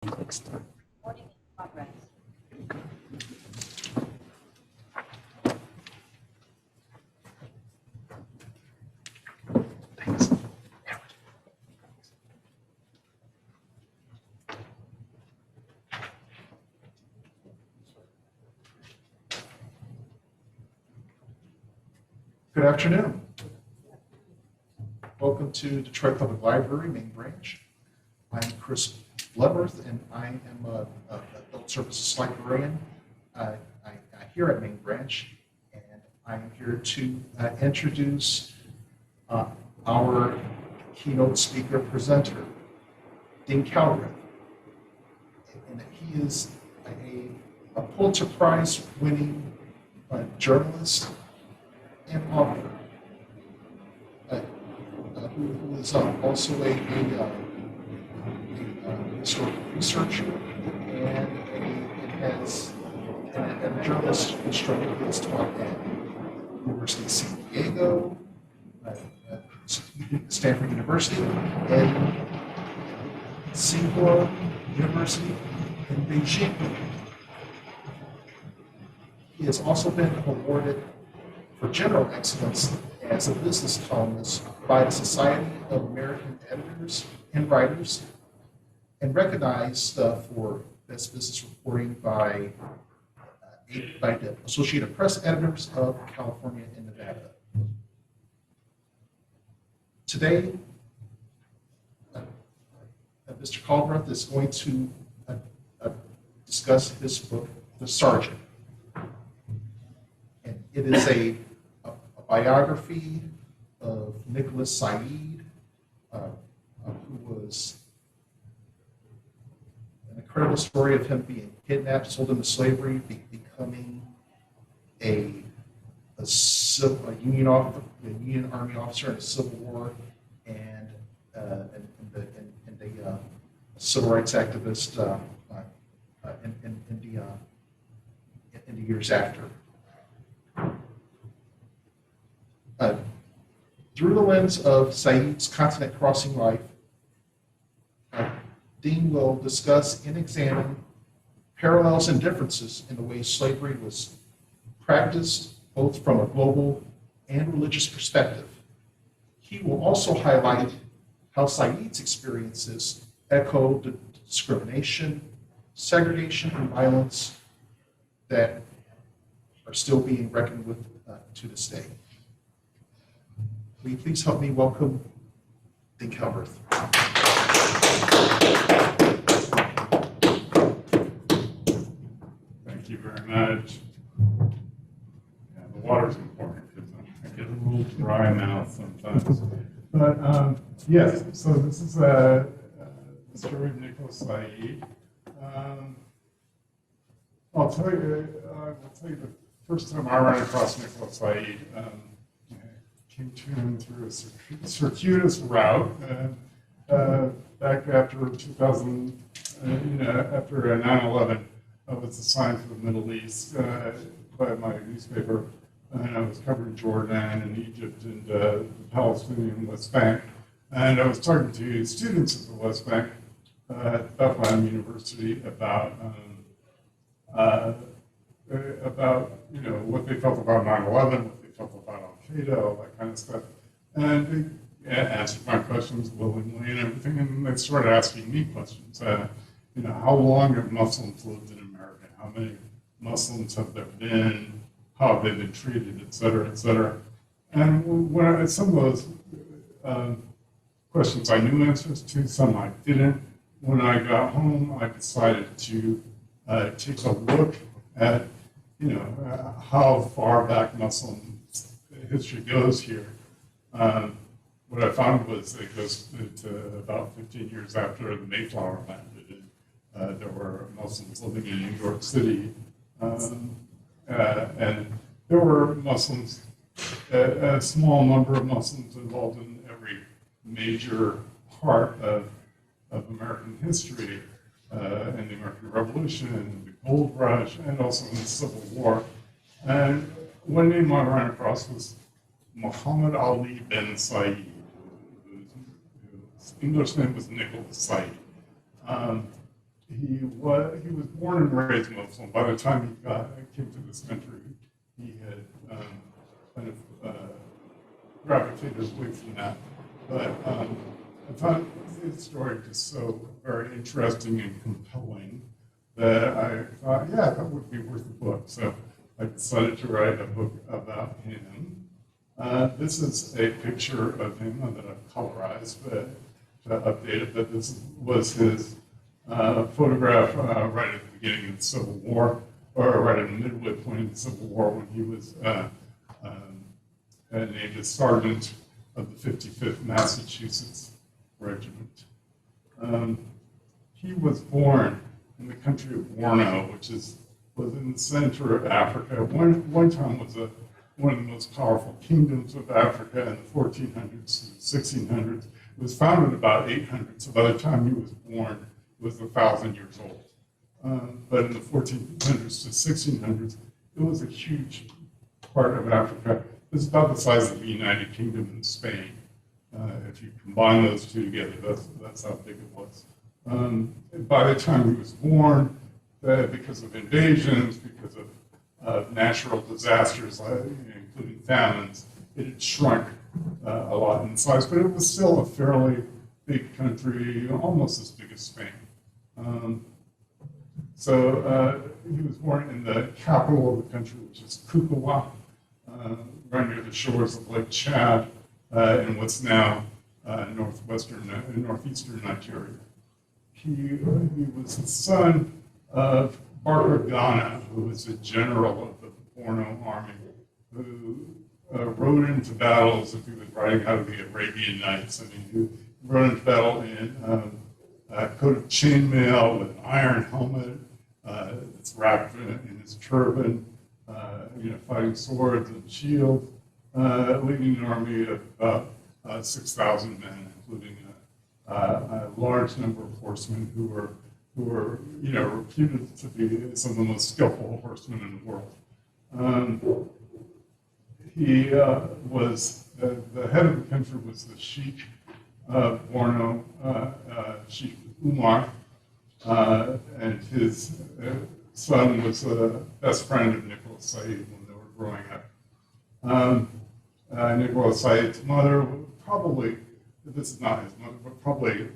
Click start. Recording in progress. Thanks. Good afternoon. Welcome to Detroit Public Library, main branch. I'm Chris Bloodworth, and I am a adult services librarian here at main branch, and I'm here to introduce our keynote speaker presenter, Dean Calbreath. And he is a Pulitzer-prize-winning journalist and author, who is also a historical researcher and a journalist instructor who has taught at University of San Diego, Stanford University, and Tsinghua University in Beijing. He has also been awarded for general excellence as a business columnist by the Society of American Editors and Writers, and recognized for best business reporting by the Associated Press Editors of California and Nevada. Today, Mr. Calbreath is going to discuss his book, The Sergeant. And it is a biography of Nicolas Said, who was an incredible story of him being kidnapped, sold into slavery, becoming a Union Army officer in a Civil War, and a civil rights activist in the years after. Through the lens of Said's continent-crossing life, Dean will discuss and examine parallels and differences in the way slavery was practiced, both from a global and religious perspective. He will also highlight how Said's experiences echo the discrimination, segregation, and violence that are still being reckoned with to this day. Will you please help me welcome Dean Calbreath. Thank you very much. Yeah, the water's important because I get a little dry mouth sometimes. But yes, so this is the story of Nicolas Said. I will tell you the first time I ran across Nicolas Said, came to him through a circuitous route back after 2000, after 9/11. I was assigned to the Middle East by my newspaper, and I was covering Jordan and Egypt and the Palestinian West Bank. And I was talking to students at the West Bank at Bethlehem University about what they felt about 9/11, what they felt about Al-Qaeda, all that kind of stuff. And they answered my questions willingly and everything, and they started asking me questions. How long have Muslims lived in America? How many Muslims have there been? How have they been treated, et cetera, et cetera. And some of those questions I knew answers to, some I didn't. When I got home, I decided to take a look at how far back Muslim history goes here. What I found was it goes to about 15 years after the Mayflower landed. There were Muslims living in New York City, and there were Muslims, a small number of Muslims involved in every major part of American history, in the American Revolution, the Gold Rush, and also in the Civil War. And one name I ran across was Muhammad Ali bin Said, whose English name was Nicolas Said. he was born and raised Muslim. By the time he came to this country, he had kind of gravitated away from that. But I found his story just so very interesting and compelling that I thought, yeah, that would be worth a book. So I decided to write a book about him. This is a picture of him that I've colorized, but to update it. But this was his photograph right at the beginning of the Civil War, or right at the midway point of the Civil War, when he was named as sergeant of the 55th Massachusetts Regiment. He was born in the country of Borno, which was in the center of Africa. One time was one of the most powerful kingdoms of Africa in the 1400s and 1600s. It was founded about 800, so by the time he was born, it was 1,000 years old. But in the 1400s to 1600s, it was a huge part of Africa. It was about the size of the United Kingdom and Spain. If you combine those two together, that's how big it was. By the time he was born, because of invasions, because of natural disasters, including famines, it had shrunk a lot in size, but it was still a fairly big country, almost as big as Spain. So he was born in the capital of the country, which is Kukawa, right near the shores of Lake Chad, in what's now northeastern Nigeria. He was the son of Barker Ghana, who was a general of the Borno army, who rode into battles, if he was riding out of the Arabian Nights. I mean, he rode into battle in a coat of chainmail with an iron helmet that's wrapped in his turban, fighting swords and shields, leading an army of about 6,000 men, including a large number of horsemen who were reputed to be some of the most skillful horsemen in the world. He was the head of the country was the Sheikh of Borno, Sheikh Umar, and his son was the best friend of Nicolas Said when they were growing up. Nicolas Said's mother probably, this is not his mother, but probably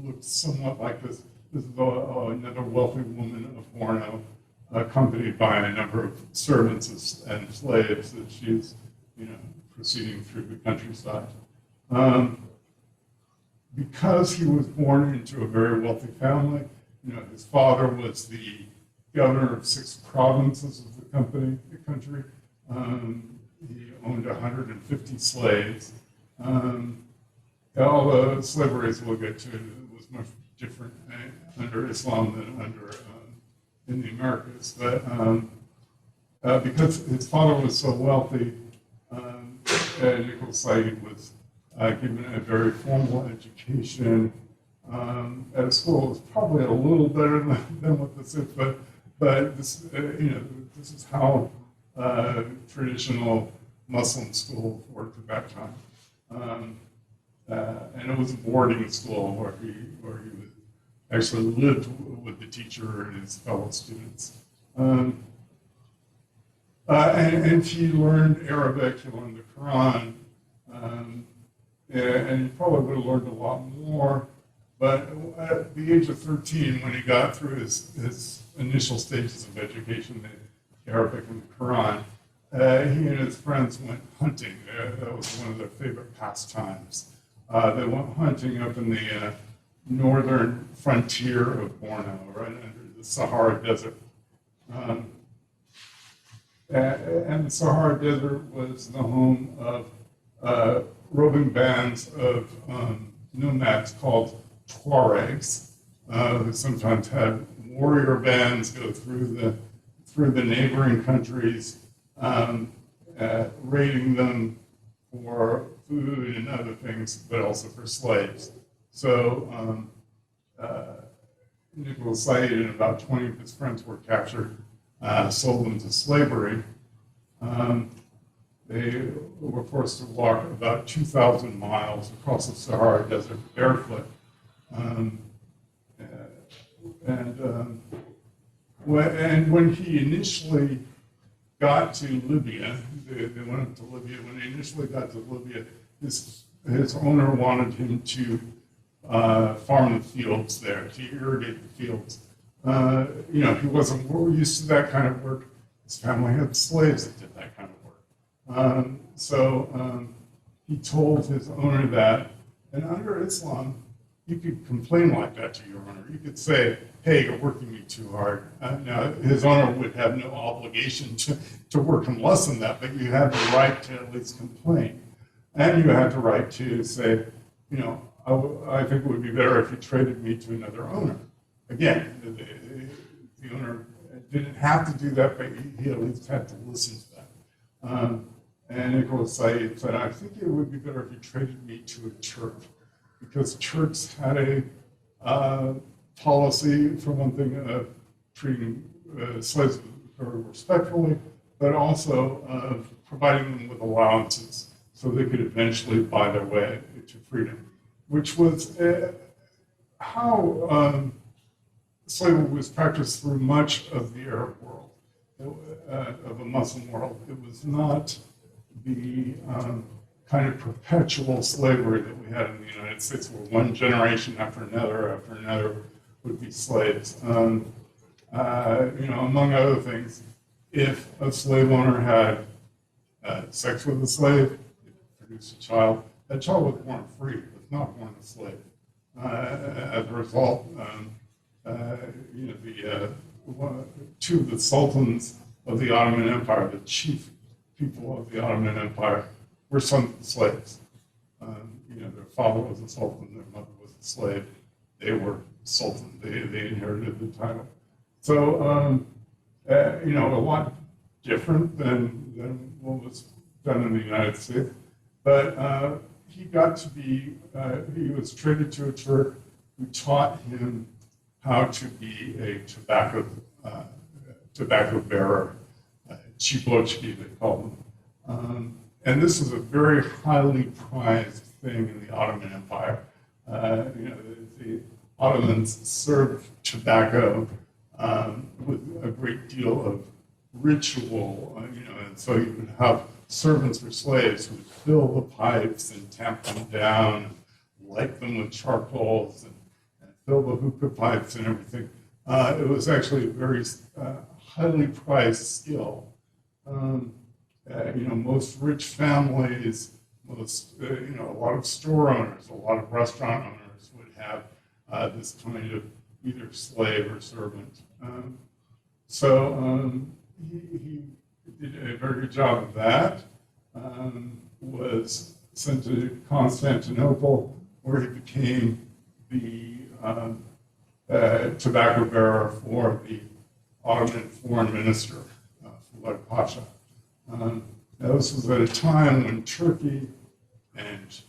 looked somewhat like this. This is another wealthy woman of Borno, accompanied by a number of servants and slaves that she's, proceeding through the countryside. Because he was born into a very wealthy family, his father was the governor of 6 provinces of the country. He owned 150 slaves. Although slavery, as we'll get to, was much different under Islam than under in the Americas. But because his father was so wealthy, Nicolas Said was given a very formal education at a school. It was probably a little better than what this is, but this this is how traditional Muslim schools worked at that time. And it was a boarding school where he would actually lived with the teacher and his fellow students. And he learned Arabic, he learned the Quran, and he probably would have learned a lot more. But at the age of 13, when he got through his initial stages of education, the Arabic and the Quran, he and his friends went hunting. That was one of their favorite pastimes. They went hunting up in the northern frontier of Borno, right under the Sahara Desert. And the Sahara Desert was the home of roving bands of nomads called Tuaregs, who sometimes had warrior bands go through the neighboring countries, raiding them for food and other things, but also for slaves. So Nicolas Said and about 20 of his friends were captured, sold into slavery. They were forced to walk about 2,000 miles across the Sahara Desert barefoot. when he initially got to Libya, they went up to Libya. When he initially got to Libya, his owner wanted him to farm the fields there, to irrigate the fields. He wasn't used to that kind of work. His family had slaves that did that kind of work. So he told his owner that, and under Islam, you could complain like that to your owner. You could say, hey, you're working me too hard. Now, his owner would have no obligation to work him less than that, but you had the right to at least complain. And you had the right to say, I think it would be better if you traded me to another owner. Again, the owner didn't have to do that, but he at least had to listen to that. And Nicolas Said said, I think it would be better if you traded me to a Turk, because Turks had a policy, for one thing, of treating slaves very respectfully, but also of providing them with allowances so they could eventually buy their way to freedom, which was how slavery was practiced through much of the Arab world, of a Muslim world. It was not the kind of perpetual slavery that we had in the United States, where one generation after another would be slaves. Among other things, if a slave owner had sex with a slave, it produced a child, that child was born free, was not born a slave. As a result, two of the sultans of the Ottoman Empire, the chief people of the Ottoman Empire, were sons of slaves. Their father was a sultan, their mother was a slave. They were sultan. They inherited the title. So, a lot different than what was done in the United States. But he got to be, he was traded to a Turk who taught him how to be a tobacco bearer, chibochki, they call them. And this was a very highly prized thing in the Ottoman Empire. The Ottomans served tobacco with a great deal of ritual, and so you would have servants or slaves who would fill the pipes and tamp them down, and light them with charcoals, and fill the hookah pipes and everything. It was actually a very highly prized skill. Most rich families, a lot of store owners, a lot of restaurant owners would have this kind of either slave or servant. He did a very good job of that. Was sent to Constantinople, where he became the tobacco bearer for the Ottoman foreign minister, Fuad Pasha. Now, this was at a time when Turkey and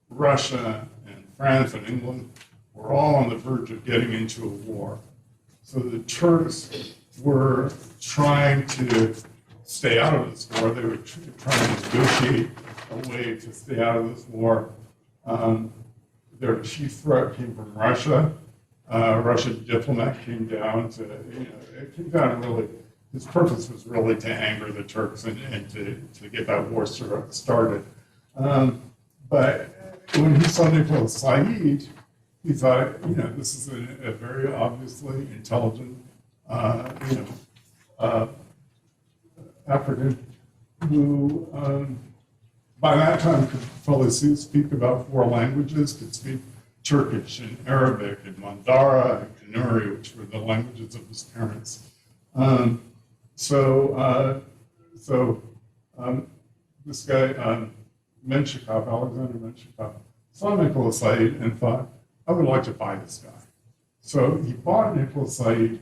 Russia and France and England were all on the verge of getting into a war. So the Turks were trying to stay out of this war. They were trying to negotiate a way to stay out of this war. Their chief threat came from Russia. Russian diplomat came down really, his purpose was really to anger the Turks and to get that war started. But when he saw Nicolas Said, he thought, this is a very obviously intelligent, African who, by that time, could probably speak about 4 languages, could speak Turkish and Arabic and Mandara and Kanuri, which were the languages of his parents. This guy, Alexander Menshikov, saw Nicolas Said and thought, I would like to buy this guy. So he bought Nicolas Said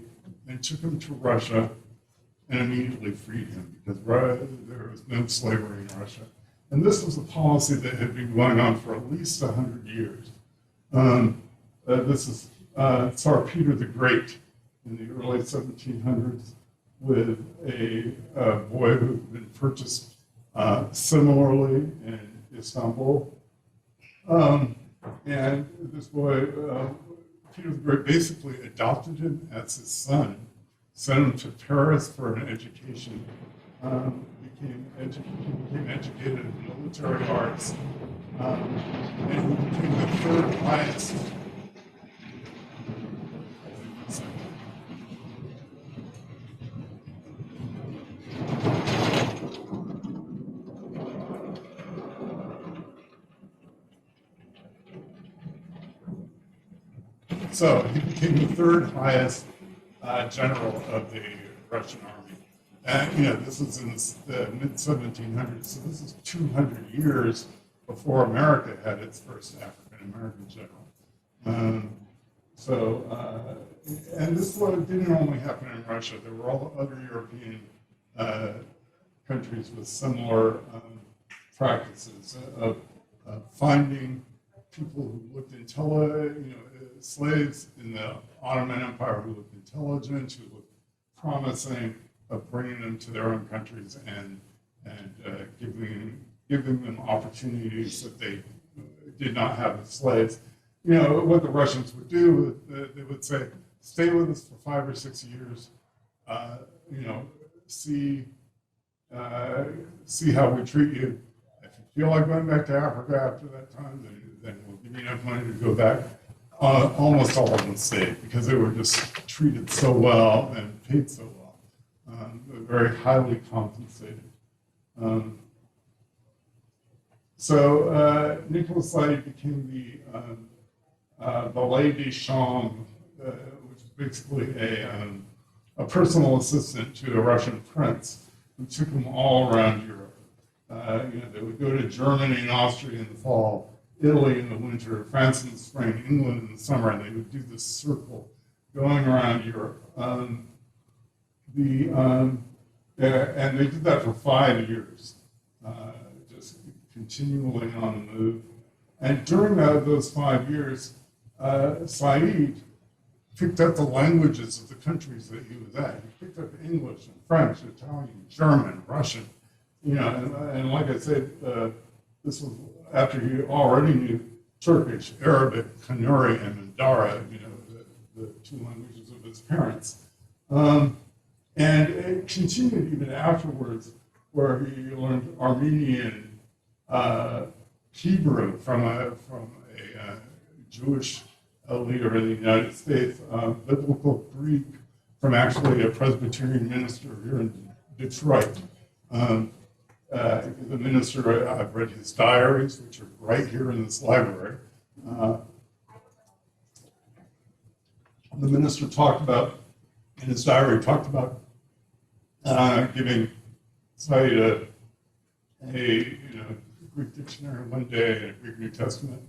and took him to Russia and immediately freed him, because there was no slavery in Russia. And this was a policy that had been going on for at least 100 years. This is Tsar Peter the Great in the early 1700s with a boy who had been purchased similarly in Istanbul. And this boy Peter the Great basically adopted him as his son, sent him to Paris for an education, became educated in military arts, and he became the third highest. So he became the third highest general of the Russian army. And, this was in the mid-1700s, so this is 200 years before America had its first African-American general. And this didn't only happen in Russia. There were all other European countries with similar practices of finding people who looked intelligent, slaves in the Ottoman Empire who looked intelligent, who looked promising, of bringing them to their own countries and giving them opportunities that they did not have as slaves. What the Russians would do, they would say, stay with us for 5 or 6 years, see how we treat you. If you feel like going back to Africa after that time, then we'll give you enough money to go back. Almost all of them stayed because they were just treated so well and paid so well. They were very highly compensated. Nicolas Said became the valet de chambre, which is basically a personal assistant to a Russian prince who took him all around Europe. They would go to Germany and Austria in the fall, Italy in the winter, France in the spring, England in the summer, and they would do this circle going around Europe. And they did that for 5 years, just continually on the move. And during those 5 years, Said picked up the languages of the countries that he was at. He picked up English and French, Italian, German, Russian. And like I said, this was after he already knew Turkish, Arabic, Kanuri, and Mandara, the 2 languages of his parents. And it continued even afterwards, where he learned Armenian, Hebrew from a Jewish leader in the United States, biblical Greek from actually a Presbyterian minister here in Detroit. The minister, I've read his diaries, which are right here in this library. The minister talked about, in his diary, giving Said a Greek dictionary one day and a Greek New Testament.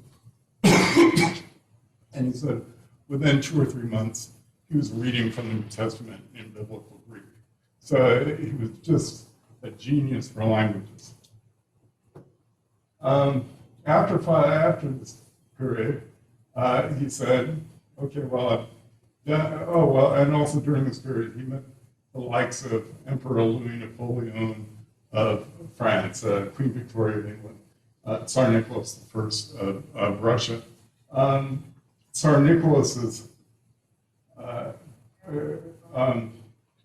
And he said within 2 or 3 months, he was reading from the New Testament in biblical Greek. So he was just a genius for languages. After this period, he said, okay, and also during this period, he met the likes of Emperor Louis Napoleon of France, Queen Victoria of England, Tsar Nicholas I of Russia. Tsar Nicholas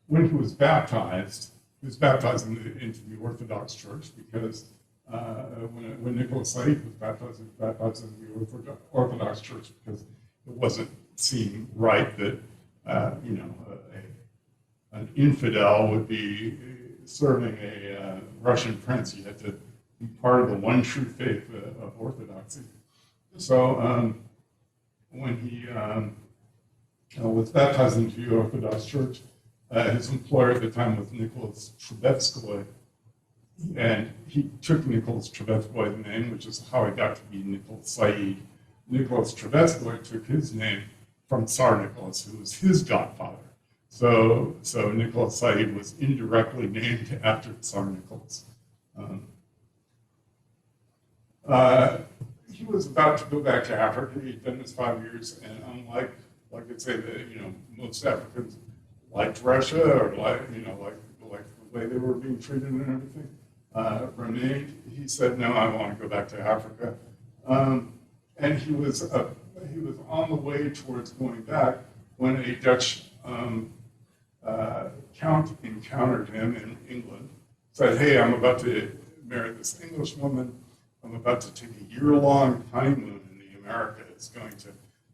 when he was baptized into the Orthodox Church because when Nicolas Said was baptized into the Orthodox Church because it wasn't seen right that an infidel would be serving a Russian prince. You had to be part of the one true faith of Orthodoxy. So when he was baptized into the Orthodox Church, his employer at the time was Nicolas Trubetskoy, and he took Nicolas Trubetskoy's name, which is how he got to be Nicolas Said. Nicolas Trubetskoy took his name from Tsar Nicholas, who was his godfather. So Nicolas Said was indirectly named after Tsar Nicholas. He was about to go back to Africa. He'd done his 5 years, and unlike, like I'd say, that most Africans liked Russia or like the way they were being treated and everything, remained. He said, "No, I want to go back to Africa." And he was was on the way towards going back when a Dutch count encountered him in England, said, hey, I'm about to marry this English woman. I'm about to take a year-long honeymoon in the Americas, going to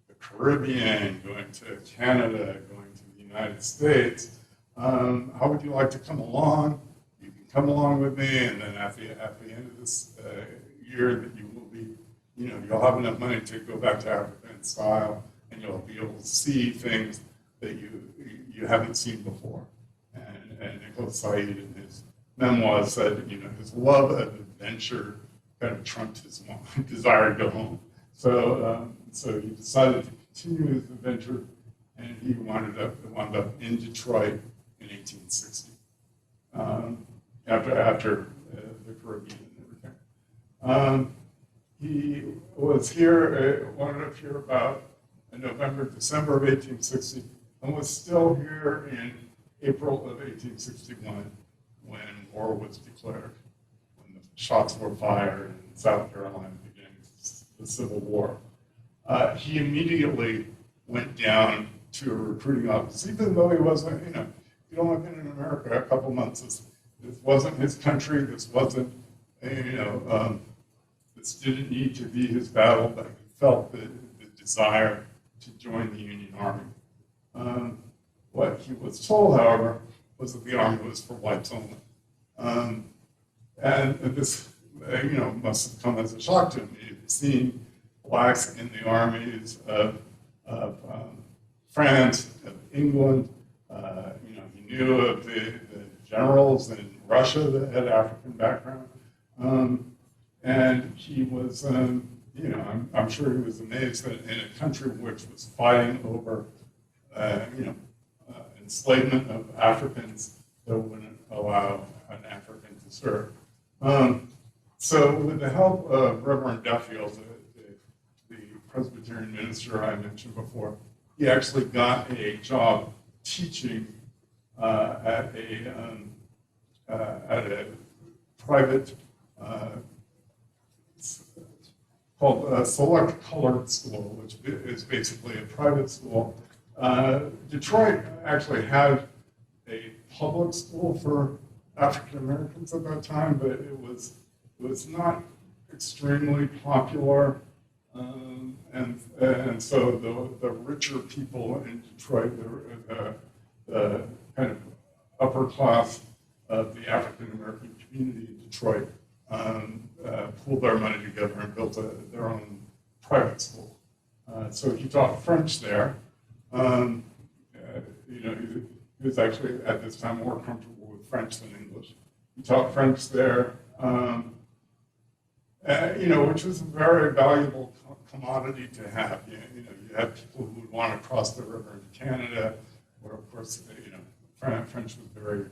the Caribbean, going to Canada, going to the United States. How would you like to come along? You can come along with me, and then at the end of this year that you will be, you'll have enough money to go back to Africa in style, and you'll be able to see things that you haven't seen before. And Nicolas Said in his memoirs said, his love of adventure kind of trumped his desire to go home. So he decided to continue his adventure, and he wound up in Detroit in 1860, after the Caribbean and everything. He was here, wound up here about November, December of 1860, and was still here in April of 1861 when war was declared, when the shots were fired in South Carolina beginning the Civil War. He immediately went down to a recruiting office, even though he wasn't, he'd only been in America a couple months. This wasn't his country. This wasn't, this didn't need to be his battle, but he felt the desire to join the Union Army. What he was told, however, was that the army was for whites only. And this, must have come as a shock to him. He had seen blacks in the armies of France, of England. He knew of the generals in Russia that had African background. And he was, I'm sure he was amazed that in a country which was fighting over, enslavement of Africans, that wouldn't allow an African to serve. So with the help of Reverend Duffield, the Presbyterian minister I mentioned before, he actually got a job teaching at a private called Select Colored School, which is basically a private school. Detroit actually had a public school for African Americans at that time, but it was not extremely popular, and so the richer people in Detroit, the kind of upper class of the African American community in Detroit, pooled their money together and built their own private school. So he taught French there. He was actually at this time more comfortable with French than English. He taught French there, which was a very valuable commodity to have. You had people who would want to cross the river into Canada, where of course, French was very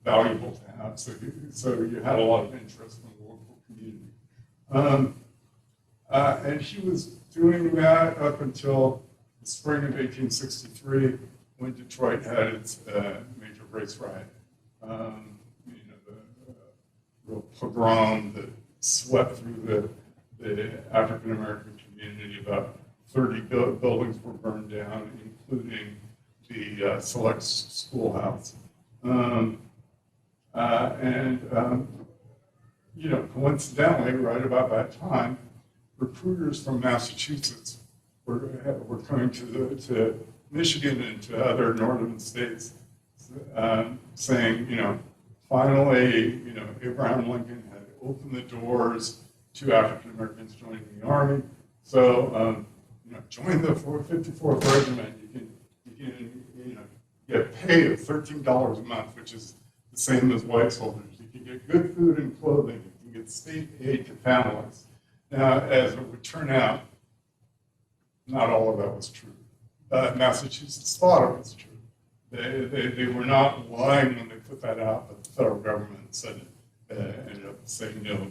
valuable to have. So you had a lot of interest from the local community. And he was doing that up until the spring of 1863, when Detroit had its major race riot. The real pogrom that swept through the African American community. About 30 buildings were burned down, including the Select Schoolhouse. Coincidentally, right about that time, recruiters from Massachusetts were coming to Michigan and to other northern states, saying, finally, Abraham Lincoln had opened the doors to African Americans joining the army. So, join the 54th Regiment. You can get pay of $13 a month, which is the same as white soldiers. You can get good food and clothing. You can get state aid to families. Now, as it would turn out, not all of that was true. Massachusetts thought it was true. They were not lying when they put that out, but the federal government said ended up saying no.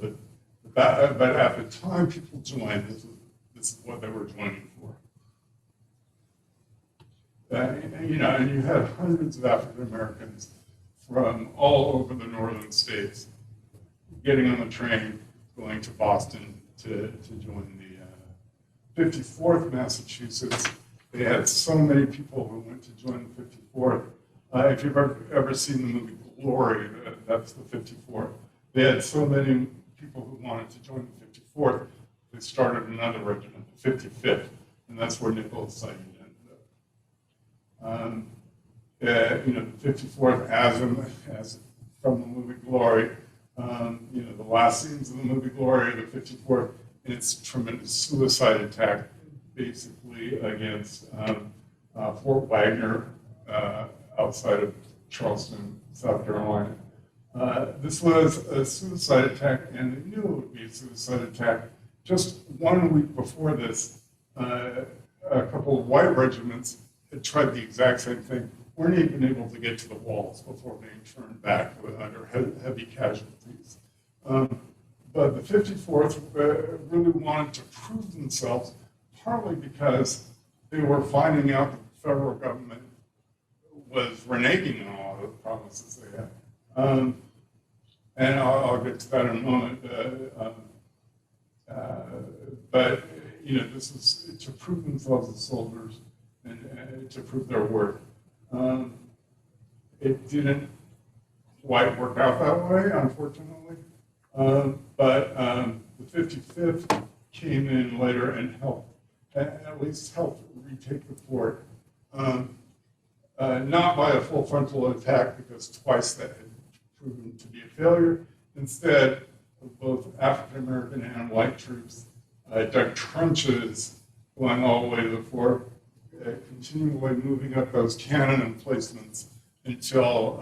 But at the time people joined, this is what they were joining for. And you had hundreds of African Americans from all over the northern states getting on the train, going to Boston to join 54th Massachusetts, they had so many people who went to join the 54th. If you've ever seen the movie Glory, that's the 54th. They had so many people who wanted to join the 54th, they started another regiment, the 55th, and that's where Nicolas Said ended up. The 54th, as from the movie Glory, the last scenes of the movie Glory, the 54th, and its tremendous suicide attack, basically against Fort Wagner outside of Charleston, South Carolina. This was a suicide attack, and they knew it would be a suicide attack. Just 1 week before this, a couple of white regiments had tried the exact same thing, weren't even able to get to the walls before being turned back under heavy casualties. But the 54th really wanted to prove themselves, partly because they were finding out that the federal government was reneging on all the promises they had. And I'll get to that in a moment. But this is to prove themselves as soldiers and to prove their worth. It didn't quite work out that way, unfortunately. But the 55th came in later and helped, at least helped retake the fort. Not by a full frontal attack, because twice that had proven to be a failure. Instead, both African American and white troops dug trenches going all the way to the fort, continually moving up those cannon emplacements until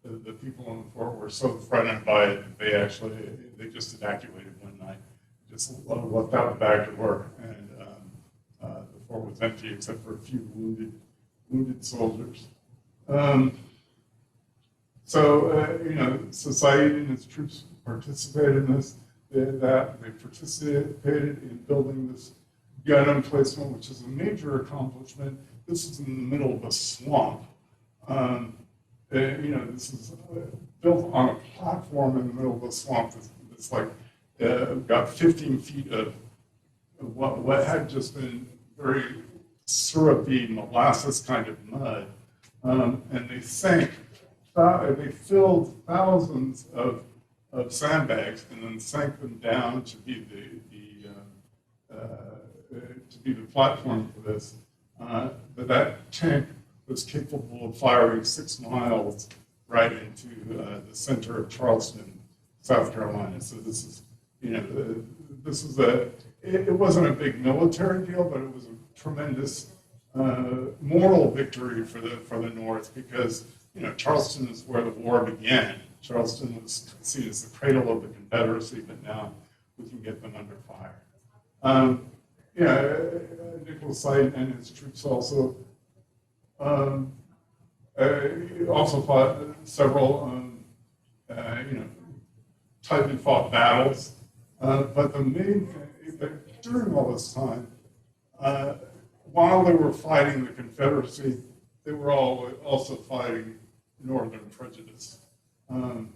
the people in the fort were so threatened by it that they just evacuated one night, just left out the back door, and the fort was empty except for a few wounded soldiers. Society and its troops participated in this. They participated in building this gun emplacement, which is a major accomplishment. This is in the middle of a swamp. This is built on a platform in the middle of a swamp that's like got 15 feet of what had just been very syrupy molasses kind of mud, and they filled thousands of sandbags and then sank them down to be the platform for this. But that tank was capable of firing 6 miles right into the center of Charleston, South Carolina. So this is, it wasn't a big military deal, but it was a tremendous moral victory for the North, because Charleston is where the war began. Charleston was seen as the cradle of the Confederacy, but now we can get them under fire. Nicolas Said and his troops also fought several, tightly fought battles. But the main thing, during all this time, while they were fighting the Confederacy, they were also fighting Northern prejudice. In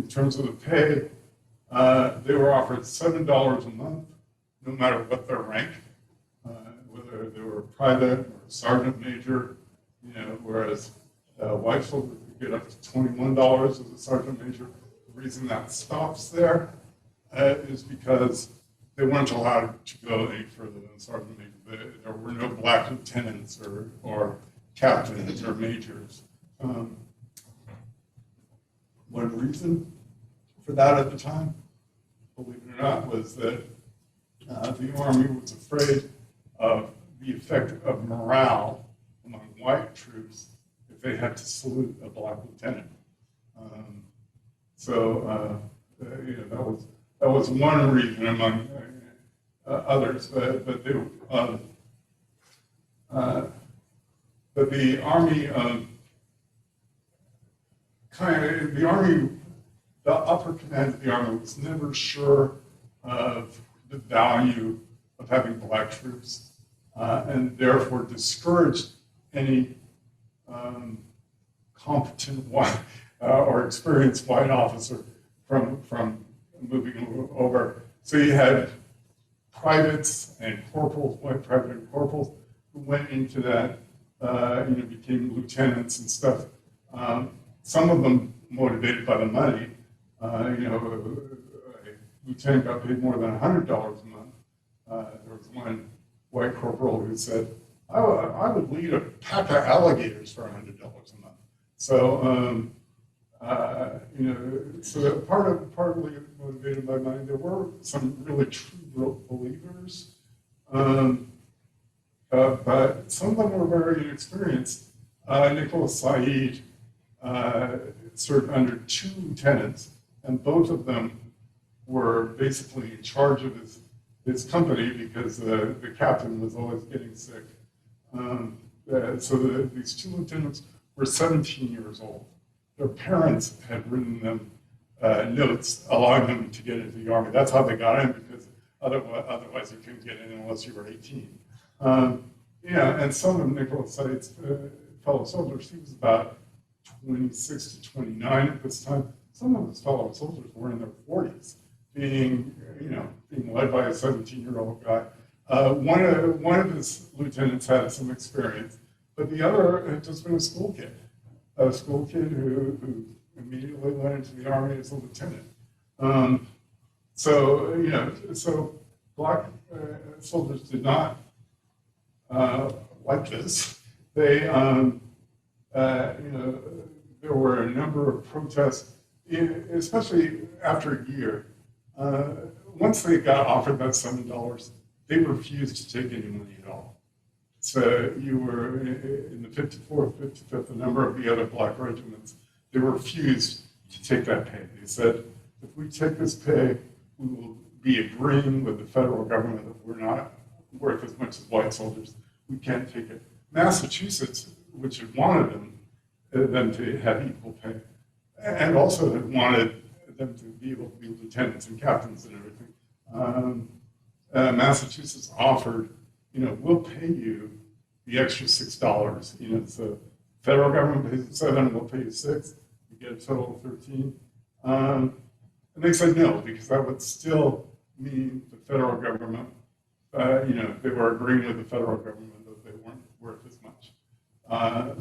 terms of the pay, they were offered $7 a month, no matter what their rank, whether they were private or sergeant major, whereas white soldiers could get up to $21 as a sergeant major. The reason that stops there is because they weren't allowed to go any further than sergeant major. There were no black lieutenants or captains or majors. One reason for that at the time, believe it or not, was that the Army was afraid of the effect of morale among white troops if they had to salute a black lieutenant. That was one reason among others. But the Army the upper command of the Army was never sure of the value of having black troops, and therefore discouraged any competent white or experienced white officer from moving over. So you had privates and corporals, white private and corporals, who went into that, became lieutenants and stuff. Some of them motivated by the money. A lieutenant got paid more than $100 a month. There was one white corporal who said, I would lead a pack of alligators for $100 a month. So, so partly motivated by money. There were some really true believers, but some of them were very inexperienced. Nicolas Said served under 2 lieutenants, and both of them were basically in charge of his company because the captain was always getting sick. These 2 lieutenants were 17 years old. Their parents had written them notes allowing them to get into the army. That's how they got in, because otherwise you couldn't get in unless you were 18. And some of Nicolas Said's fellow soldiers, he was about 26 to 29 at this time. Some of his fellow soldiers were in their 40s, being led by a 17-year-old guy. One of his lieutenants had some experience, but the other had just been a school kid who immediately went into the army as a lieutenant. So black soldiers did not like this. They, there were a number of protests, especially after a year. Once they got offered that $7, they refused to take any money at all. So you were in the 54th, 55th, a number of the other black regiments, they refused to take that pay. They said, if we take this pay, we will be agreeing with the federal government that we're not worth as much as white soldiers. We can't take it. Massachusetts, which had wanted them to have equal pay, and also had wanted them to be able to be lieutenants and captains and everything. Massachusetts offered, we'll pay you the extra $6. So federal government pays $7, we'll pay you $6. You get a total of $13. And they said no, because that would still mean the federal government, they were agreeing with the federal government that they weren't worth as much.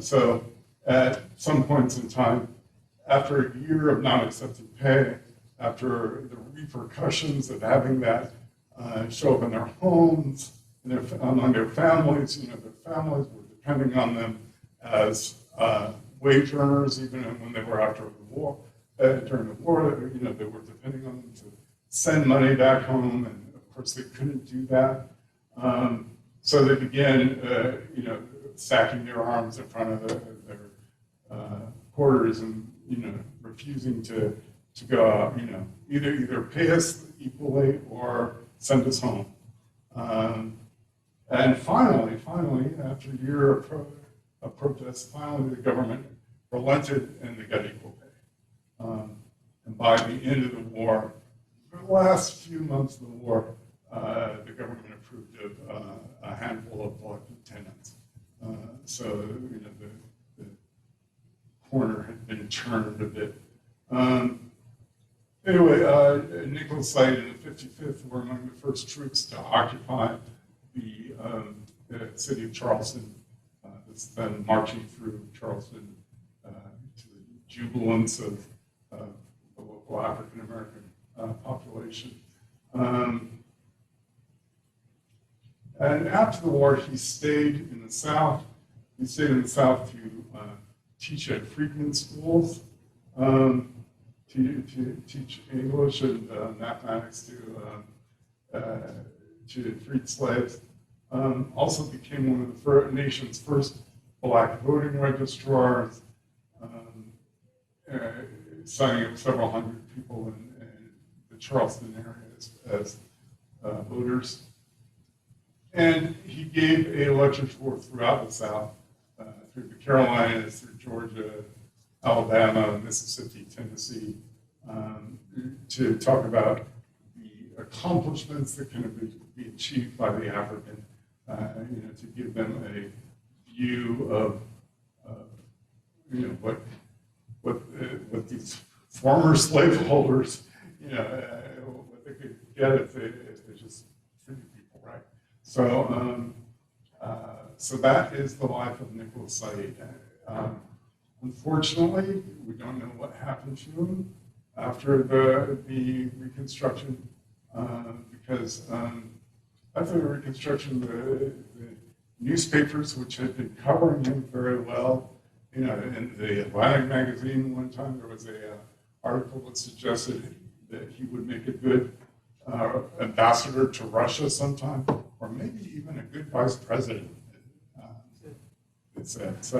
So at some points in time, after a year of not accepting pay, after the repercussions of having that show up in their homes, among their families, their families were depending on them as wage earners, even when they were after the war. During the war, they were depending on them to send money back home, and of course they couldn't do that. So they began, stacking their arms in front of their quarters and, refusing to go out, either pay us equally or send us home. And finally, after a year of protests, finally the government relented and they got equal pay. And by the end of the war, the last few months of the war, the government approved of a handful of black lieutenants. So the corner had been turned a bit. Anyway, Nicolas Said and the 55th were among the first troops to occupy the city of Charleston. That's then marching through Charleston to the jubilance of the local African American population. And after the war, he stayed in the South. He stayed in the South to teach at freedmen schools, to teach English and mathematics to freed slaves. Also became one of the nation's first black voting registrars, signing up several hundred people in the Charleston area as voters. And he gave a lecture tour throughout the South, through the Carolinas, through Georgia, Alabama, Mississippi, Tennessee, to talk about the accomplishments that can be achieved by the African, to give them a view of what these former slaveholders, get if they just treated people right. So, so that is the life of Nicolas Said. Unfortunately, we don't know what happened to him after the Reconstruction, because after the Reconstruction, the newspapers, which had been covering him very well, you know, in the Atlantic magazine one time, there was a article that suggested that he would make a good ambassador to Russia sometime, or maybe even a good vice president. It said so.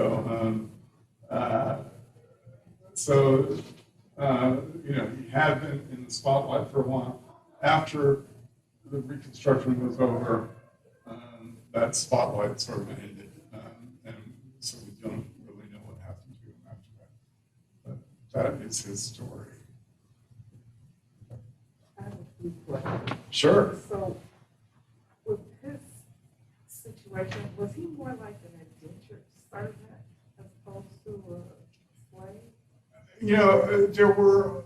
You know, he had been in the spotlight for a while. After the Reconstruction was over, that spotlight sort of ended, and so we don't really know what happened to him after that. But that is his story. I have a few questions. Sure. So, with his situation, was he more like an indentured servant as opposed to a slave? You know, there were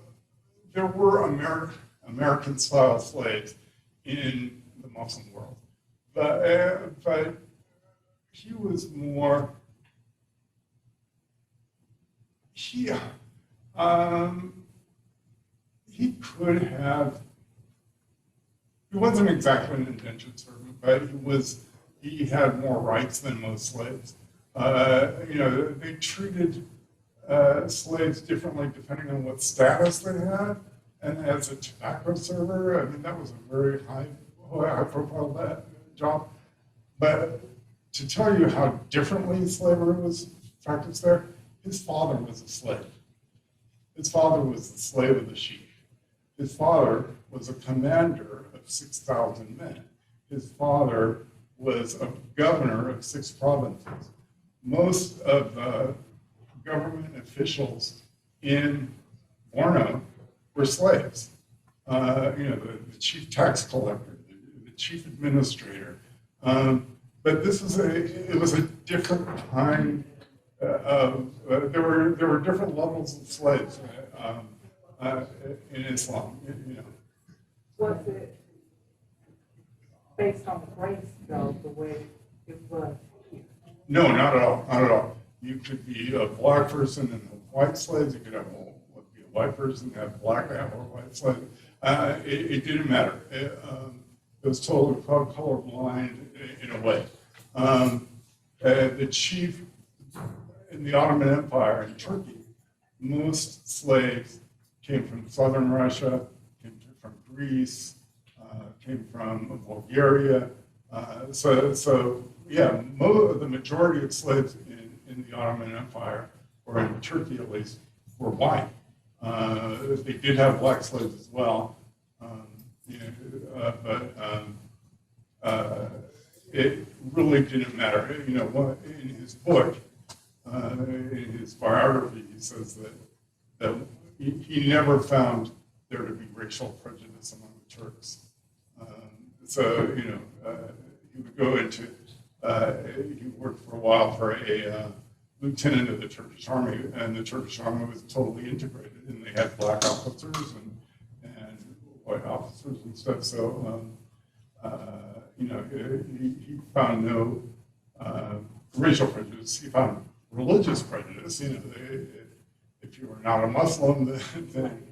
American style slaves in the Muslim world, but he was more. He could have. He wasn't exactly an indentured servant, but he had more rights than most slaves. You know, they treated slaves differently depending on what status they had. And as a tobacco server, I mean, that was a very high profile job. But to tell you how differently slavery was practiced there, his father was a slave. His father was the slave of the chief. His father was a commander of 6,000 men. His father was a governor of 6 provinces. Most of the government officials in Borno were slaves. You know, the chief tax collector, the chief administrator. But this was it was a different kind of. There were different levels of slaves in Islam. You know. Was it based on race, though, the way it was here? No, not at all. Not at all. You could be a black person and white slaves. You could have be a white person and have black or white slaves. It didn't matter. It was totally colorblind in a way. The chief in the Ottoman Empire in Turkey, most slaves came from southern Russia, came from Greece, came from Bulgaria. So yeah, the majority of slaves in the Ottoman Empire, or in Turkey at least, were white. They did have black slaves as well, but it really didn't matter. You know, in his book, in his biography, he says that he never found there to be racial prejudice among the Turks. So, you know, he would go into, he worked for a while for a lieutenant of the Turkish army, and the Turkish army was totally integrated, and they had black officers and white officers and stuff. So, you know, he found no racial prejudice. He found religious prejudice. You know, if you were not a Muslim, then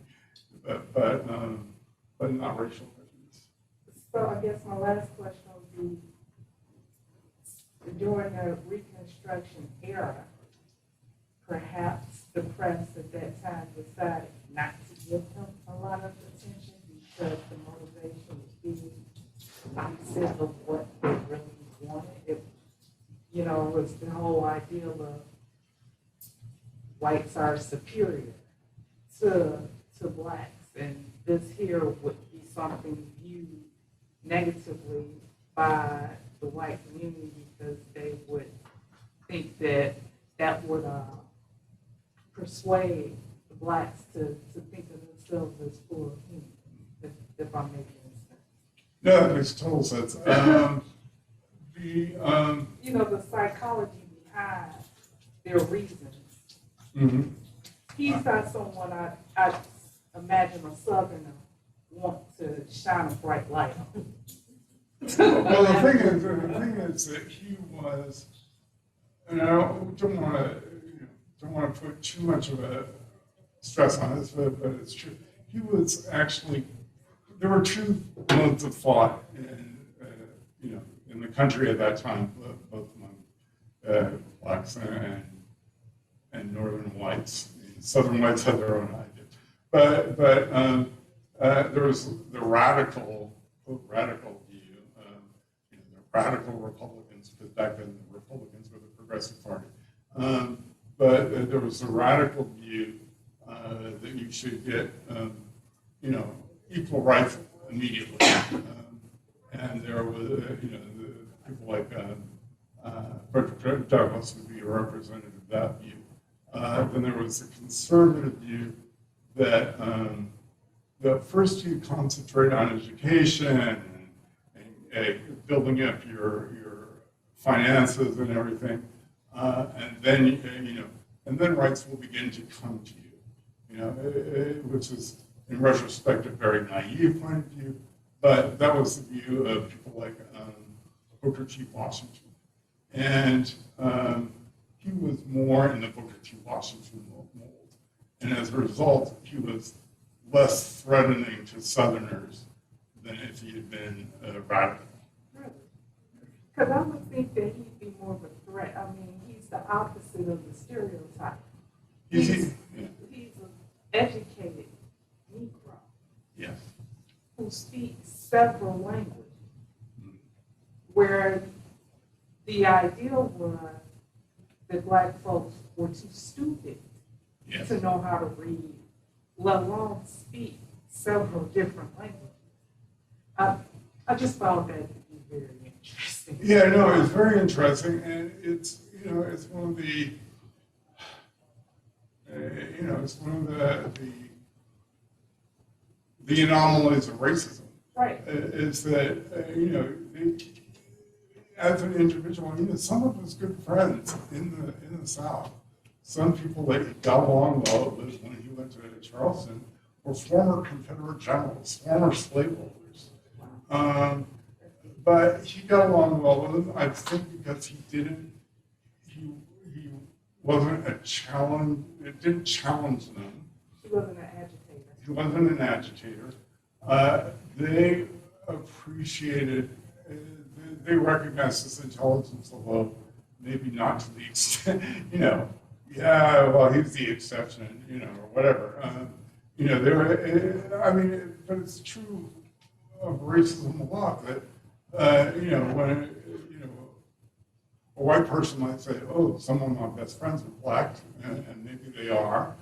but not racial prejudice. So I guess my last question would be, during the Reconstruction era, perhaps the press at that time decided not to give him a lot of attention because the motivation was being opposite of what they really wanted. It, you know, was the whole idea of whites are superior to blacks, and this here would be something viewed negatively by the white community because they would think that would persuade the blacks to think of themselves as poor humans, if I'm making sense. No, that makes total sense. You know, the psychology behind their reasons. Mm-hmm. He's not someone I imagine a Southerner want to shine a bright light on. Well, the thing is that he was, and I don't want to put too much of a stress on this, but it's true. He was actually, there were two modes of thought in the country at that time, both among blacks and northern whites. Southern whites had their own idea, but there was the radical view, the radical Republicans, because back then the Republicans were the Progressive Party. But there was the radical view that you should get, equal rights immediately. And there was, the people like Frederick Douglass would be a representative of that view. Then there was the conservative view that first you concentrate on education and building up your finances and everything, and then and then rights will begin to come to you. Which is in retrospect a very naive point of view, but that was the view of people like Booker T. Washington, and he was more in the Booker T. Washington mold, and as a result, he was less threatening to Southerners than if he had been radical. Because I would think that he'd be more of a threat. I mean, he's the opposite of the stereotype. He's an educated Negro. Yes. Who speaks several languages, where the ideal was that black folks were too stupid Yes. to know how to read, let alone speak several different languages. I just found that to be very interesting. Yeah, no, it's very interesting, and it's it's one of the it's one of the anomalies of racism. Right. Is that as an individual, some of his good friends in the South, some people that he got along well with when he went to Charleston were former Confederate generals, former slaveholders. But he got along well with them, I think, because he wasn't a challenge, it didn't challenge them. He wasn't an agitator. He wasn't an agitator. They appreciated, they recognized his intelligence, although maybe not to the extent, yeah, well, he's the exception, or whatever. They were, but it's true of racism a lot that, when, a white person might say, oh, some of my best friends are black, and maybe they are,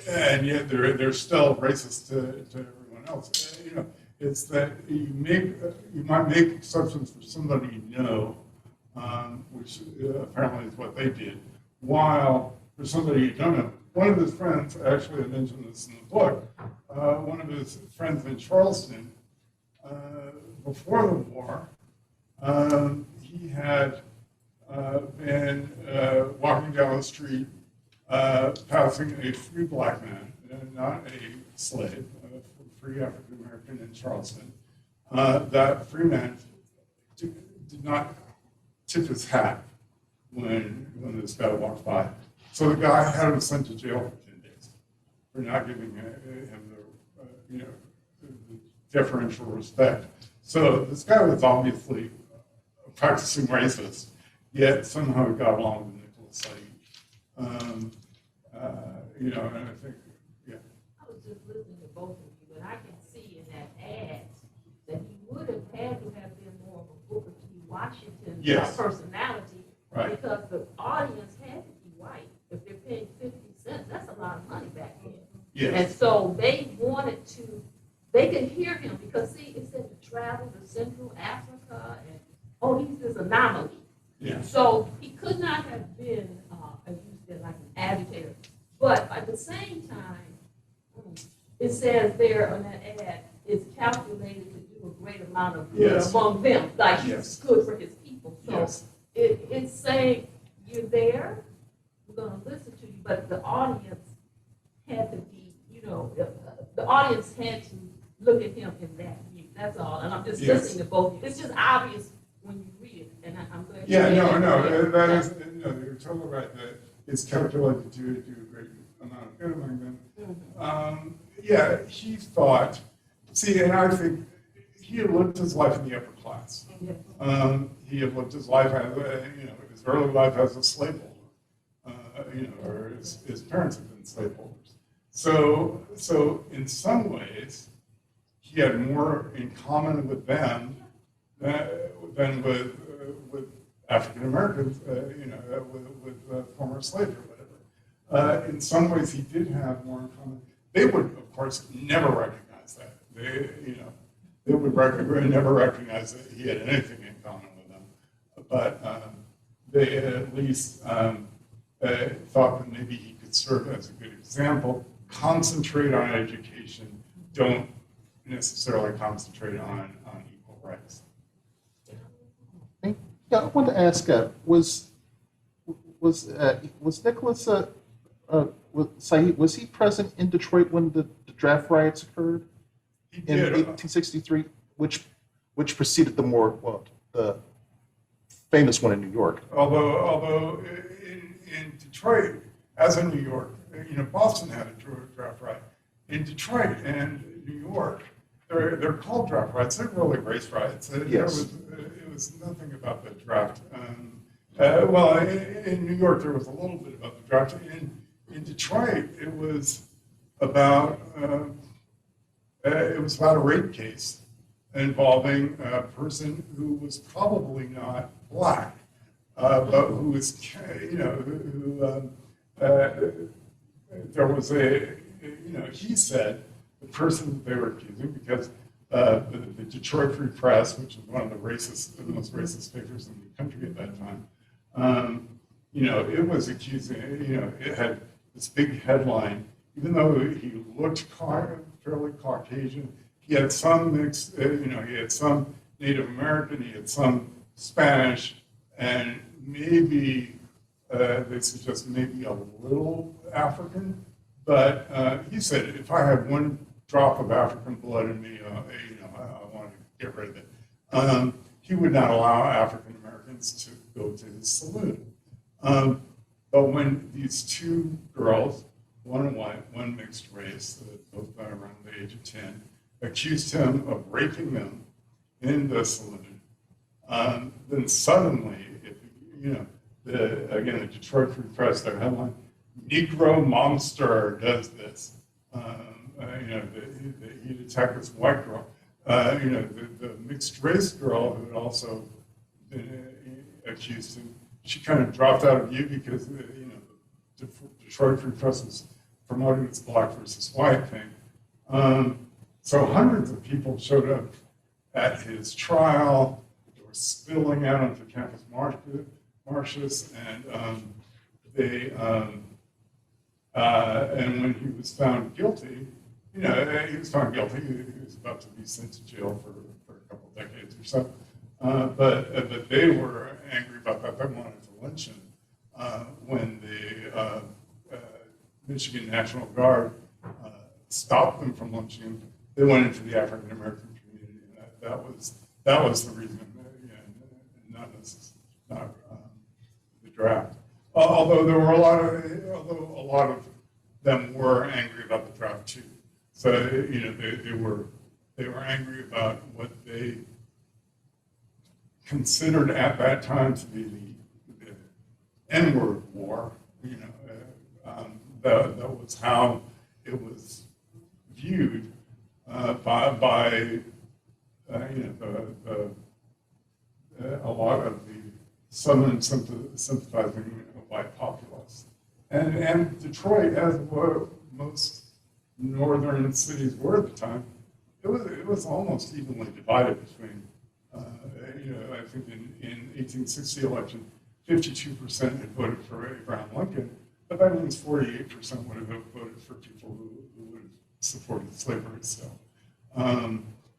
and yet they're still racist to everyone else. It's that you might make exceptions for somebody you know, which apparently is what they did, while for somebody you don't know. One of his friends, actually I mentioned this in the book, one of his friends in Charleston, before the war, he had been walking down the street, passing a free black man, not a slave, a free African American in Charleston. That free man did not tip his hat when this guy walked by. So the guy had him sent to jail for 10 days for not giving him the deferential respect. So this guy was obviously a practicing racist, yet somehow he got along with Nicolas Said. And I think, yeah. I was just listening to both of you, and I can see in that ad that he would have had to have been more of a Booker T. Washington Yes. personality, Right. because the audience had to be white. If they're paying 50 cents, that's a lot of money back then. Yes. And so they wanted to, they could hear him, because see, it said to travel to Central Africa, and he's this anomaly. Yeah. So he could not have been, as you said, like an agitator. But at the same time, it says there on that ad, it's calculated to do a great amount of good Yes. among them. Like he's Yes. good for his people. So Yes. it's saying, you're there, we're going to listen to you, but the audience had to be, the audience had to look at him in that view. That's all. And I'm just Yes. listening to both of you. It's just obvious when you read it, and I'm glad. Yeah, you no, read no, it. that is, no, you're totally right, that it's calculated to do a great amount of good among them. Yeah, he thought, see, and I think he had lived his life in the upper class. Yes. He had lived his life as, his early life as a slaveholder, or his parents had been slaveholders. So in some ways, he had more in common with them than with African Americans, with former slaves or whatever. In some ways, he did have more in common. They would, of course, never recognize that. They would never recognize that he had anything in common with them. But they at least thought that maybe he could serve as a good example. Concentrate on education. Don't necessarily concentrate on equal rights. Yeah, I wanted to ask, was Nicolas Said, was he present in Detroit when the draft riots occurred He in did. 1863, which preceded the famous one in New York? Although in Detroit, as in New York, Boston had a draft riot. In Detroit and New York, they're called draft riots. They're really race riots. Yes. It was nothing about the draft. Well, in New York, there was a little bit about the draft. In Detroit, it was about a rape case involving a person who was probably not black, but who was, there was he said the person that they were accusing, because the Detroit Free Press, which was one of the most racist papers in the country at that time, it was accusing, it had this big headline, even though he looked fairly Caucasian, he had some mixed, he had some Native American, he had some Spanish, and maybe, they suggest maybe a little African, but he said, if I have one drop of African blood in me, I want to get rid of it. He would not allow African Americans to go to his saloon. But when these two girls, one white, one mixed race, both around the age of 10, accused him of raping them in the saloon, then suddenly, the Detroit Free Press, their headline, Negro monster does this. He'd attack this white girl. The mixed race girl who had also been accused him, she kind of dropped out of view because the Detroit Free Press was promoting this black versus white thing. So hundreds of people showed up at his trial. They were spilling out onto campus marches, and and when he was found guilty, he was found guilty. He was about to be sent to jail for a couple of decades or so. But they were angry about that. They wanted to lynch him when the Michigan National Guard stopped them from lynching him. They went into the African American community, and that was the reason, not the draft. Although there were a lot of them were angry about the draft too. So they were angry about what they considered at that time to be the N-word war. That was how it was viewed by a lot of the Southern sympathizing white populace. And Detroit, as what most northern cities were at the time, it was almost evenly divided between, I think in 1860 election, 52% had voted for Abraham Lincoln, but that means 48% would have voted for people who would have supported slavery still.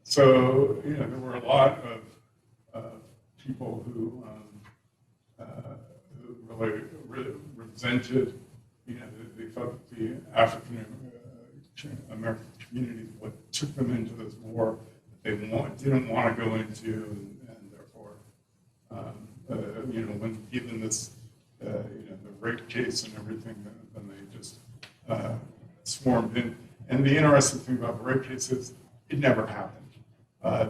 So, there were a lot of people who really resented, they thought that the African American community took them into this war that they didn't want to go into, and therefore, when given this, the rape case and everything, then they just swarmed in. And the interesting thing about the rape case is it never happened.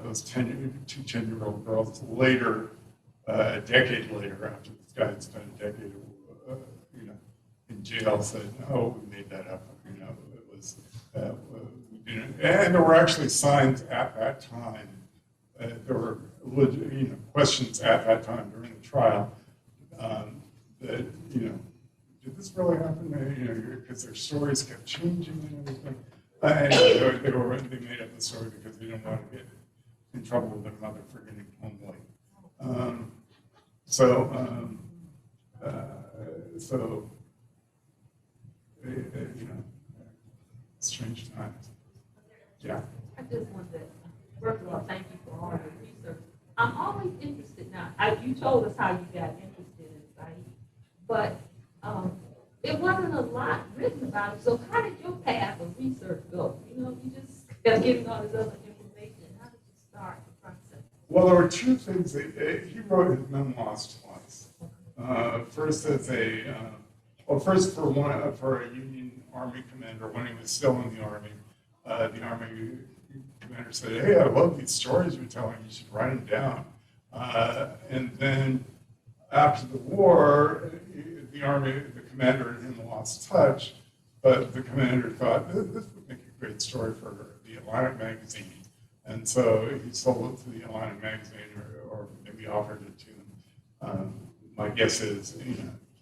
Those two 10-year-old girls later, a decade later, after this guy had spent a decade, in jail, said, "No, we made that up." It was, and there were actually signs at that time. There were questions at that time during the trial that did this really happen? Because their stories kept changing and everything. And they made up the story because they didn't want to get in trouble with their mother for getting home late. Strange times. Yeah. I just want to, first of all, thank you for all your research. I'm always interested now. You told us how you got interested in Said, but there wasn't a lot written about it. So how did your path of research go? You just kept getting all this other information. How did you start the process? Well, there were two things. He wrote his memoirs twice. First as first for a Union Army commander when he was still in the Army. The Army commander said, "Hey, I love these stories you're telling. You should write them down." And then after the war, the commander and him lost touch, but the commander thought this would make a great story for the Atlantic magazine. And so he sold it to the Atlantic magazine or maybe offered it to them. My guess is, he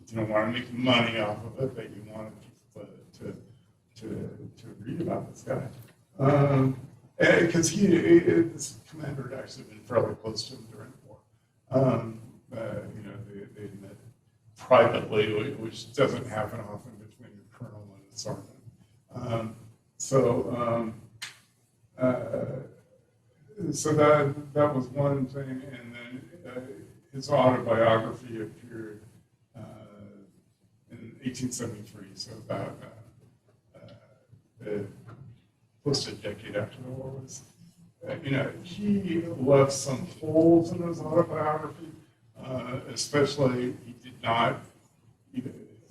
didn't want to make money off of it, but he wanted people to read about this guy. Because this commander had actually been fairly close to him during the war. They met privately, which doesn't happen often between a colonel and a sergeant. So that was one thing, and then his autobiography appeared in 1873, so about close to a decade after the war was. He left some holes in his autobiography, especially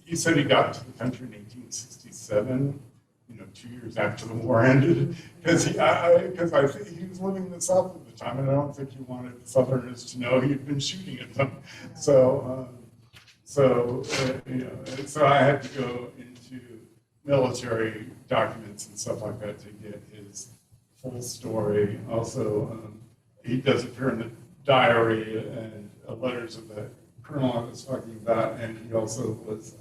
he said he got to the country in 1867, 2 years after the war ended, because I think he was living in the South at the time, and I don't think he wanted Southerners to know he'd been shooting at them. So I had to go into military documents and stuff like that to get his full story. Also, he does appear in the diary and letters of the colonel I was talking about, and he also was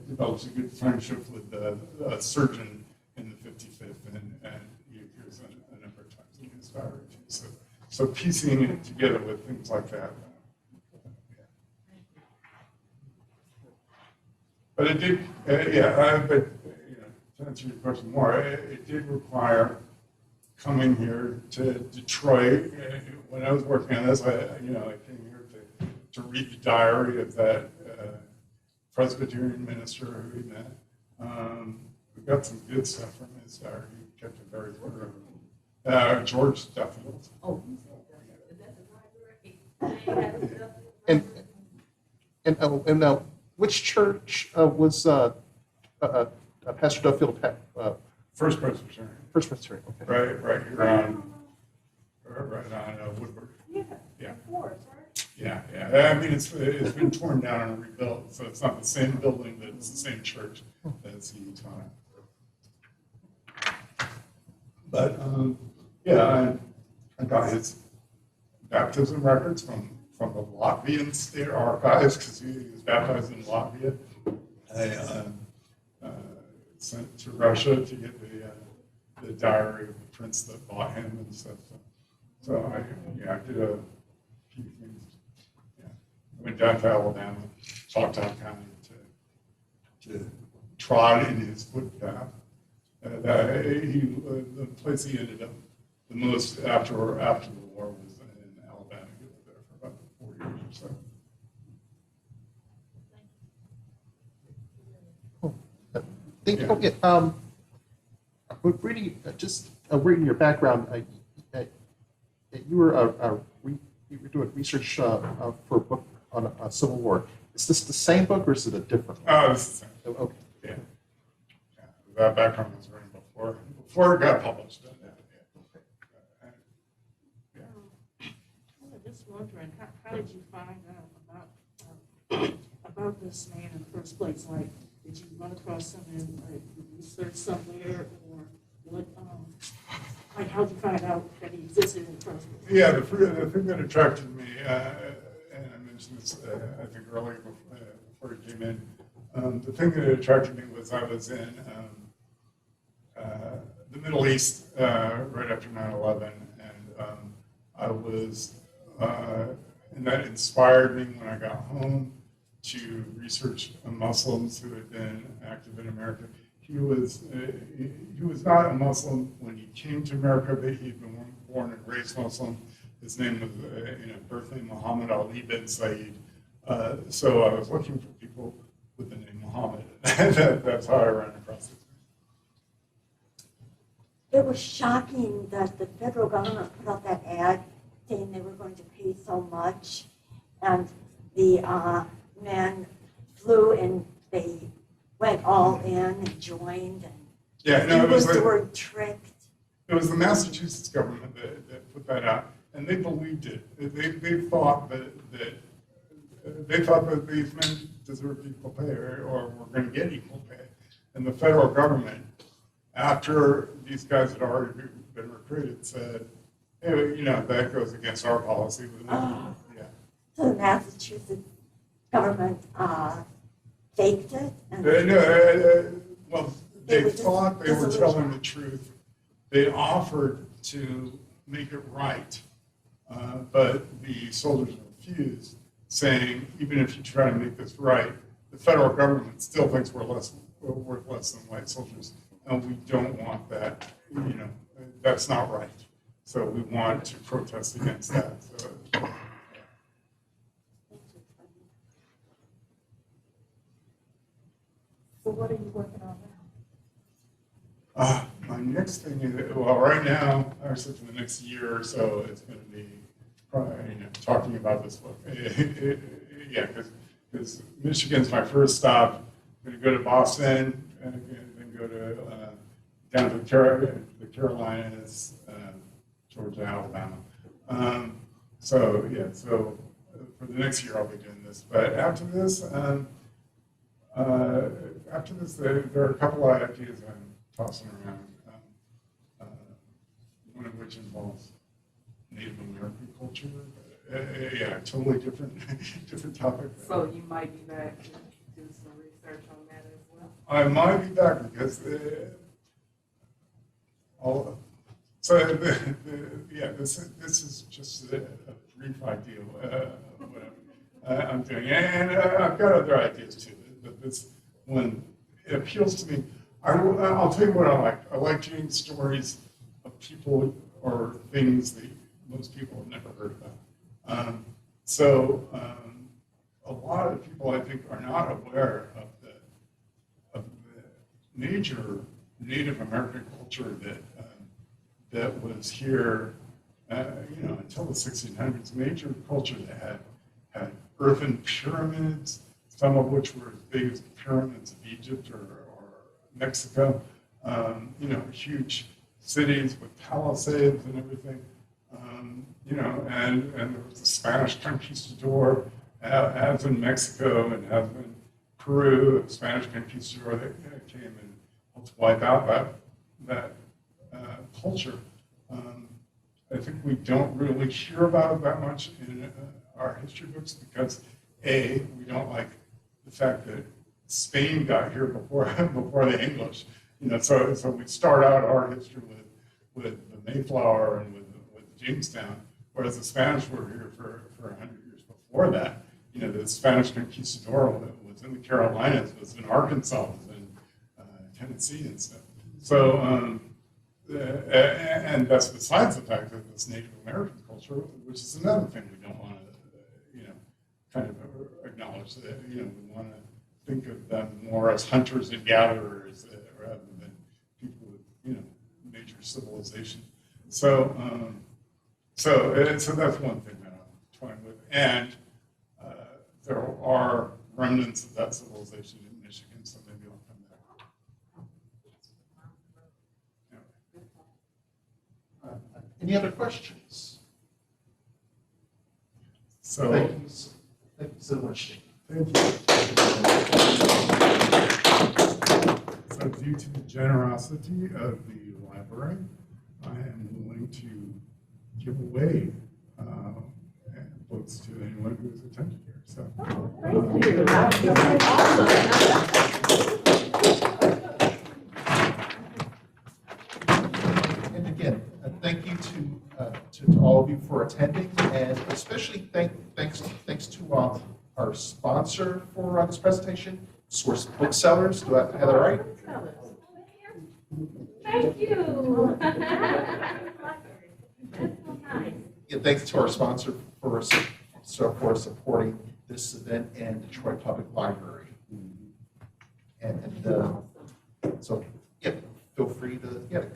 develops a good friendship with a surgeon in the 55th, and he appears a number of times in his diary too. So piecing it together with things like that. But it did, to answer your question more, it did require coming here to Detroit. When I was working on this, I came here to read the diary of that Presbyterian minister who we met. We got some good stuff from his diary. He kept it very thorough. George Duffield. Oh, you said that. Is that the library? And which church was Pastor Duffield? First Presbyterian. First Presbyterian. Okay. Right here on Woodward. Yeah. Forest, right? Yeah. I mean, it's been torn down and rebuilt, so it's not the same building, but it's the same church as he taught. But I got his baptism records from the Latvian state archives because he was baptized in Latvia. I sent to Russia to get the diary of the prince that bought him and stuff. So I did a few things. Yeah. I went down to Alabama, Choctaw County, to trod in his footpath. The place he ended up the most after the war was in Alabama. He lived there for about 4 years or so. Thank you. But reading, reading your background, you were doing research for a book on Civil War. Is this the same book or is it a different one? Oh, this is the same. Okay. Yeah. Yeah. That background was written before it got published. I was just wondering, how did you find out about this man in the first place? Like, did you run across him in like research somewhere, or what? Like, how did you find out that he existed in the first place? Yeah, the thing that attracted me, and I mentioned this, I think earlier before you came in, the thing that attracted me was I was in the Middle East right after 9/11, and I was, and that inspired me when I got home to research Muslims who had been active in America. He was not a Muslim when he came to America, but he'd been born and raised Muslim. His name was, birth name Muhammad Ali bin Said. So I was looking for people with the name Muhammad. That's how I ran across it. It was shocking that the federal government put out that ad saying they were going to pay so much, and the men flew and they went all in and joined, and Yeah, no, it was the word tricked. It was the Massachusetts government that put that out, and they believed it. They thought that these men deserved equal pay, or were going to get equal pay. And the federal government, after these guys had already been recruited, said, hey, that goes against our policy. Yeah. So the Massachusetts government faked it. And Well, they thought they were telling the truth. They offered to make it right, but the soldiers refused, saying, even if you try to make this right, the federal government still thinks we're worth less than white soldiers, and we don't want that. That's not right. So we want to protest against that. So what are you working on now? My next thing is, well, right now, actually for the next year or so, it's going to be probably, talking about this book. Yeah, because Michigan's my first stop. I'm going to go to Boston, and then go to down to the Carolinas, Georgia, Alabama. So for the next year, I'll be doing this. But after this, there are a couple of ideas I'm tossing around. One of which involves Native American culture. Yeah, totally different topic. So you might be back to do some research on that as well? I might be back because this is just a brief idea of what I'm doing, and I've got other ideas too. But this one, it appeals to me. I'll tell you what I like. I like doing stories of people or things that most people have never heard about. A lot of people, I think, are not aware of the major Native American culture that was here, until the 1600s. Major culture that had earthen pyramids, some of which were as big as the pyramids of Egypt or Mexico. Huge cities with palisades and everything. And there was the Spanish conquistador, as in Mexico and as in Peru, the Spanish conquistador that came and helped wipe out that culture. I think we don't really hear about it that much in our history books because, A, we don't like the fact that Spain got here before the English. So we start out our history with the Mayflower and with Jamestown, whereas the Spanish were here for 100 years before that. The Spanish conquistador was in the Carolinas, was in Arkansas, was in Tennessee and stuff. So, and that's besides the fact that this Native American culture, which is another thing we don't want to, kind of acknowledge that, we want to think of them more as hunters and gatherers rather than people with, civilization. So, so that's one thing that I'm toying with. And there are remnants of that civilization in Michigan, so maybe I'll come back. Any other questions? So, Thank you so much. thank you. So due to the generosity of the library, I am willing to give away books to anyone who has attended here. So, And again, thank you to all of you for attending, and especially thanks to our sponsor for this presentation, Source Booksellers. Do I have that right? Thank you. That's so nice. Yeah, thanks to our sponsor for supporting this event and Detroit Public Library. And so, yeah, feel free to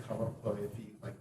come up if you like